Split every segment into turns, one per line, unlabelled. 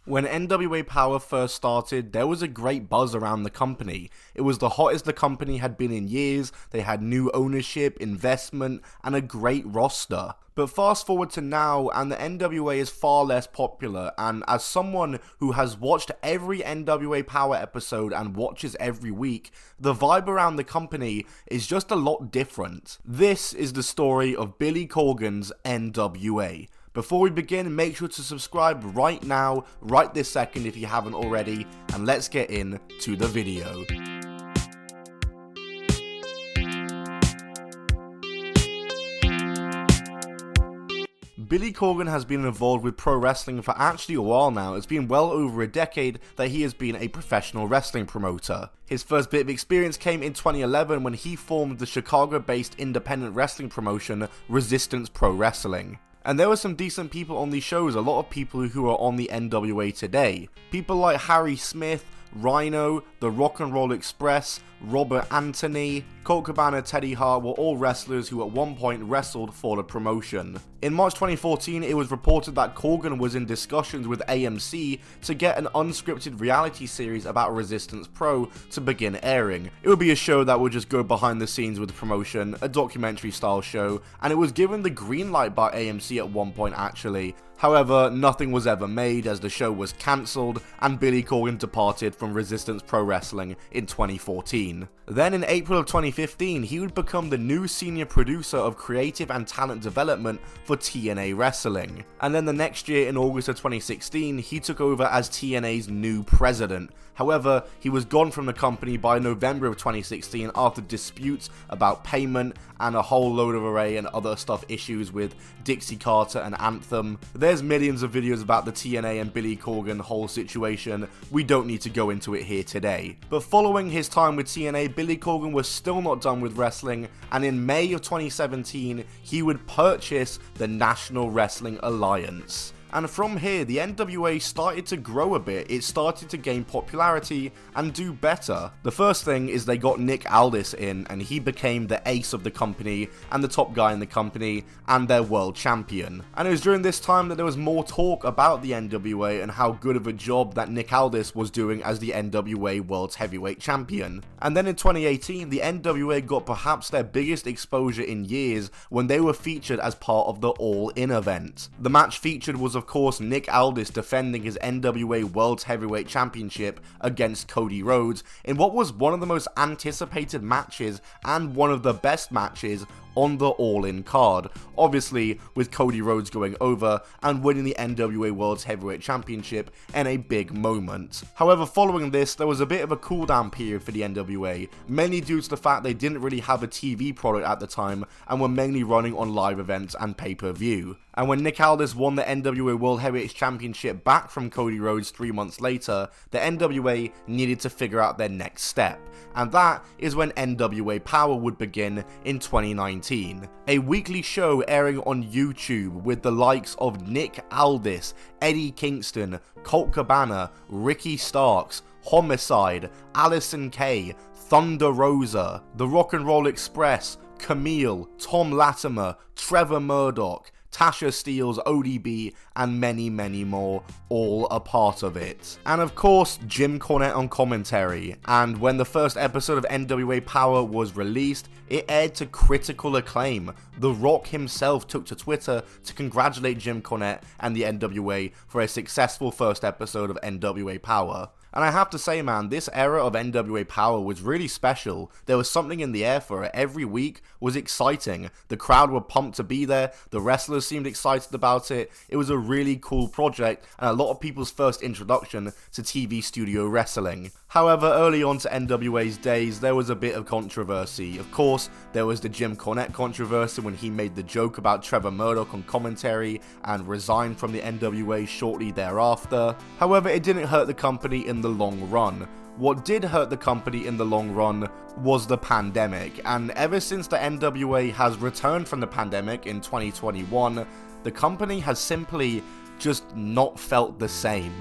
When NWA Powerrr first started, there was a great buzz around the company. It was the hottest the company had been in years, they had new ownership, investment, and a great roster. But fast forward to now, and the NWA is far less popular, and as someone who has watched every NWA Powerrr episode and watches every week, the vibe around the company is just a lot different. This is the story of Billy Corgan's NWA. Before we begin, make sure to subscribe right now, right this second if you haven't already, and let's get into the video. Billy Corgan has been involved with pro wrestling for actually a while now. It's been well over a decade that he has been a professional wrestling promoter. His first bit of experience came in 2011 when he formed the Chicago-based independent wrestling promotion Resistance Pro Wrestling. And there were some decent people on these shows, a lot of people who are on the NWA today. People like Harry Smith, Rhino, the Rock and Roll Express, Robert Anthony, Colt Cabana, Teddy Hart were all wrestlers who at one point wrestled for the promotion. In March 2014, it was reported that Corgan was in discussions with AMC to get an unscripted reality series about Resistance Pro to begin airing. It would be a show that would just go behind the scenes with the promotion, a documentary style show, and it was given the green light by AMC at one point actually. However, nothing was ever made as the show was cancelled and Billy Corgan departed from Resistance Pro Wrestling in 2014. Then in April of 2015, he would become the new senior producer of creative and talent development for TNA Wrestling. And then the next year in August of 2016, he took over as TNA's new president. However, he was gone from the company by November of 2016 after disputes about payment and a whole load of array and other stuff issues with Dixie Carter and Anthem. There's millions of videos about the TNA and Billy Corgan whole situation, we don't need to go into it here today. But following his time with TNA, Billy Corgan was still not done with wrestling, and in May of 2017, he would purchase the National Wrestling Alliance. And from here, the NWA started to grow a bit, it started to gain popularity and do better. The first thing is they got Nick Aldis in, and he became the ace of the company and the top guy in the company and their world champion. And it was during this time that there was more talk about the NWA and how good of a job that Nick Aldis was doing as the NWA World's Heavyweight Champion. And then in 2018, the NWA got perhaps their biggest exposure in years when they were featured as part of the All In event. The match featured was of course Nick Aldis defending his NWA World's Heavyweight Championship against Cody Rhodes in what was one of the most anticipated matches and one of the best matches on the All-In card, obviously with Cody Rhodes going over and winning the NWA World's Heavyweight Championship in a big moment. However, following this, there was a bit of a cool down period for the NWA, mainly due to the fact they didn't really have a TV product at the time and were mainly running on live events and pay-per-view. And when Nick Aldis won the NWA World Heavyweight Championship back from Cody Rhodes 3 months later, the NWA needed to figure out their next step. And that is when NWA Powerrr would begin in 2019. A weekly show airing on YouTube with the likes of Nick Aldis, Eddie Kingston, Colt Cabana, Ricky Starks, Homicide, Allison Kay, Thunder Rosa, The Rock and Roll Express, Camille, Tom Latimer, Trevor Murdoch, Tasha Steelz, ODB, and many, many more, all a part of it. And of course, Jim Cornette on commentary. And when the first episode of NWA Powerrr was released, it aired to critical acclaim. The Rock himself took to Twitter to congratulate Jim Cornette and the NWA for a successful first episode of NWA Powerrr. And I have to say, man, this era of NWA Powerrr was really special. There was something in the air for it. Every week was exciting. The crowd were pumped to be there. The wrestlers seemed excited about it. It was a really cool project and a lot of people's first introduction to TV studio wrestling. However, early on to NWA's days, there was a bit of controversy. Of course, there was the Jim Cornette controversy when he made the joke about Trevor Murdoch on commentary and resigned from the NWA shortly thereafter. However, it didn't hurt the company in the long run. What did hurt the company in the long run was the pandemic, and ever since the NWA has returned from the pandemic in 2021, the company has simply just not felt the same.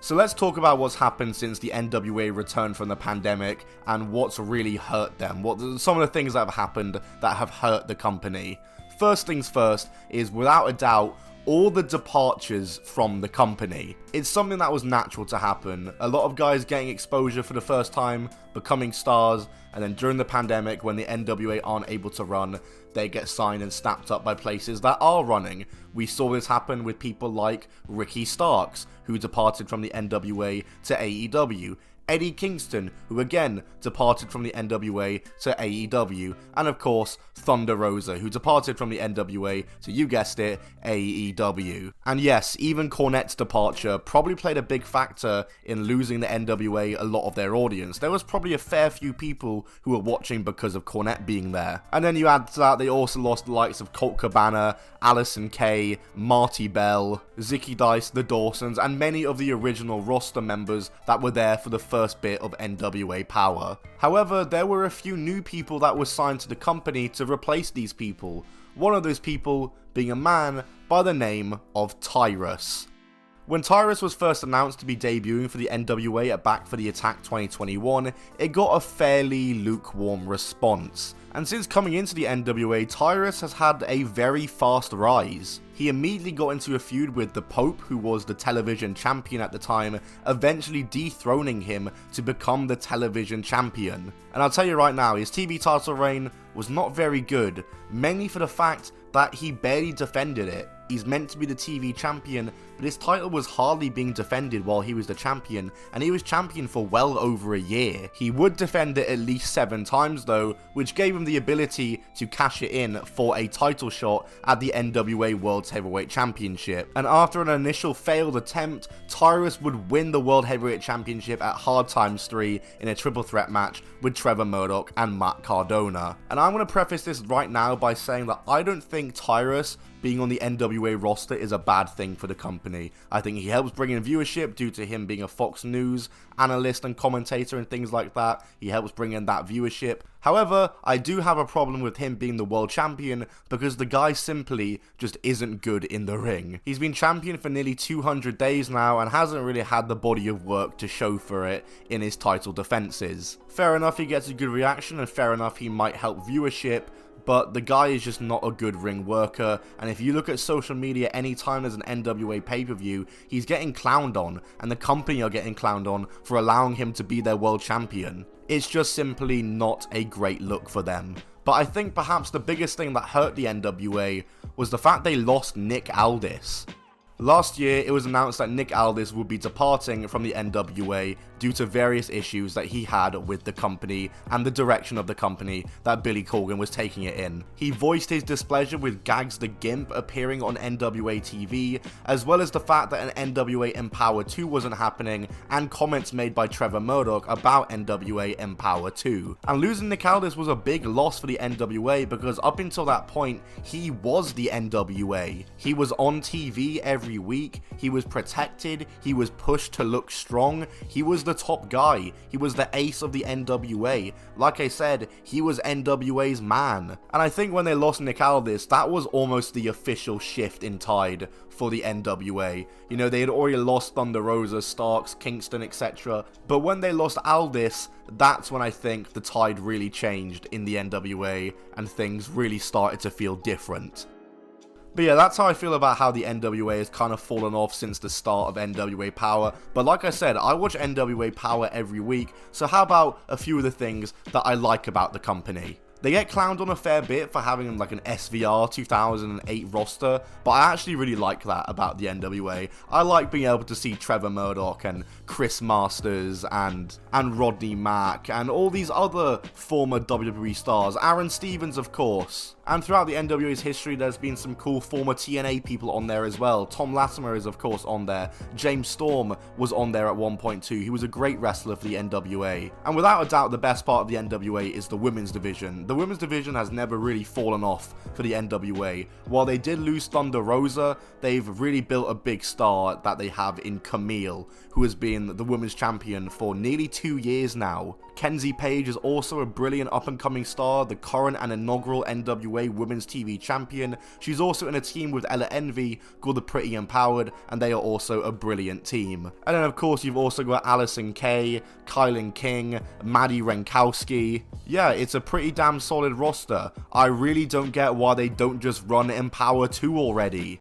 So let's talk about what's happened since the NWA returned from the pandemic and what's really hurt them. What some of the things that have happened that have hurt the company. First things first is, without a doubt, all the departures from the company. It's something that was natural to happen. A lot of guys getting exposure for the first time, becoming stars, and then during the pandemic, when the NWA aren't able to run, they get signed and snapped up by places that are running. We saw this happen with people like Ricky Starks, who departed from the NWA to AEW. Eddie Kingston, who again departed from the NWA to AEW, and of course Thunder Rosa, who departed from the NWA to, you guessed it, AEW. And yes, even Cornette's departure probably played a big factor in losing the NWA a lot of their audience. There was probably a fair few people who were watching because of Cornette being there. And then you add to that, they also lost the likes of Colt Cabana, Allison Kay, Marty Bell, Zicky Dice, the Dawsons, and many of the original roster members that were there for the first bit of NWA Powerrr. However, there were a few new people that were signed to the company to replace these people. One of those people being a man by the name of Tyrus. When Tyrus was first announced to be debuting for the NWA at Back for the Attack 2021, it got a fairly lukewarm response. And since coming into the NWA, Tyrus has had a very fast rise. He immediately got into a feud with the Pope, who was the television champion at the time, eventually dethroning him to become the television champion. And I'll tell you right now, his TV title reign was not very good, mainly for the fact that he barely defended it. He's meant to be the TV champion, but his title was hardly being defended while he was the champion, and he was champion for well over a year. He would defend it at least 7 times though, which gave him the ability to cash it in for a title shot at the NWA World Heavyweight Championship. And after an initial failed attempt, Tyrus would win the World Heavyweight Championship at Hard Times 3 in a triple threat match with Trevor Murdoch and Matt Cardona. And I'm going to preface this right now by saying that I don't think Tyrus being on the NWA roster is a bad thing for the company. I think he helps bring in viewership due to him being a Fox News analyst and commentator and things like that. He helps bring in that viewership. However, I do have a problem with him being the world champion because the guy simply just isn't good in the ring. He's been champion for nearly 200 days now and hasn't really had the body of work to show for it in his title defenses. Fair enough, he gets a good reaction, and fair enough, he might help viewership, but the guy is just not a good ring worker, and if you look at social media anytime there's an NWA pay-per-view, he's getting clowned on, and the company are getting clowned on for allowing him to be their world champion. It's just simply not a great look for them. But I think perhaps the biggest thing that hurt the NWA was the fact they lost Nick Aldis. Last year, it was announced that Nick Aldis would be departing from the NWA due to various issues that he had with the company and the direction of the company that Billy Corgan was taking it in. He voiced his displeasure with Gags the Gimp appearing on NWA TV, as well as the fact that an NWA Powerrr 2 wasn't happening, and comments made by Trevor Murdoch about NWA Powerrr 2. And losing Nick Aldis was a big loss for the NWA because up until that point, he was the NWA. He was on TV every week, he was protected, he was pushed to look strong, he was the top guy, he was the ace of the NWA. Like I said, he was NWA's man. And I think when they lost Nick Aldis, that was almost the official shift in tide for the NWA. You know, they had already lost Thunder Rosa, Starks, Kingston, etc. But when they lost Aldis, that's when I think the tide really changed in the NWA and things really started to feel different. But yeah, that's how I feel about how the NWA has kind of fallen off since the start of NWA Powerrr. But like I said, I watch NWA Powerrr every week, so how about a few of the things that I like about the company? They get clowned on a fair bit for having like an SVR 2008 roster, but I actually really like that about the NWA. I like being able to see Trevor Murdoch and Chris Masters and Rodney Mack and all these other former WWE stars, Aaron Stevens of course. And throughout the NWA's history, there's been some cool former TNA people on there as well. Tom Latimer is of course on there. James Storm was on there at one point too. He was a great wrestler for the NWA. And without a doubt, the best part of the NWA is the women's division. the women's division has never really fallen off for the NWA. While they did lose Thunder Rosa, they've really built a big star that they have in Camille, who has been the women's champion for nearly 2 years now. Kenzie Page is also a brilliant up-and-coming star, the current and inaugural NWA Women's TV Champion. She's also in a team with Ella Envy called the Pretty Empowered, and they are also a brilliant team. And then of course you've also got Allison Kay, Kylan King, Maddie Renkowski. Yeah, it's a pretty damn solid roster. I really don't get why they don't just run Empower 2 already.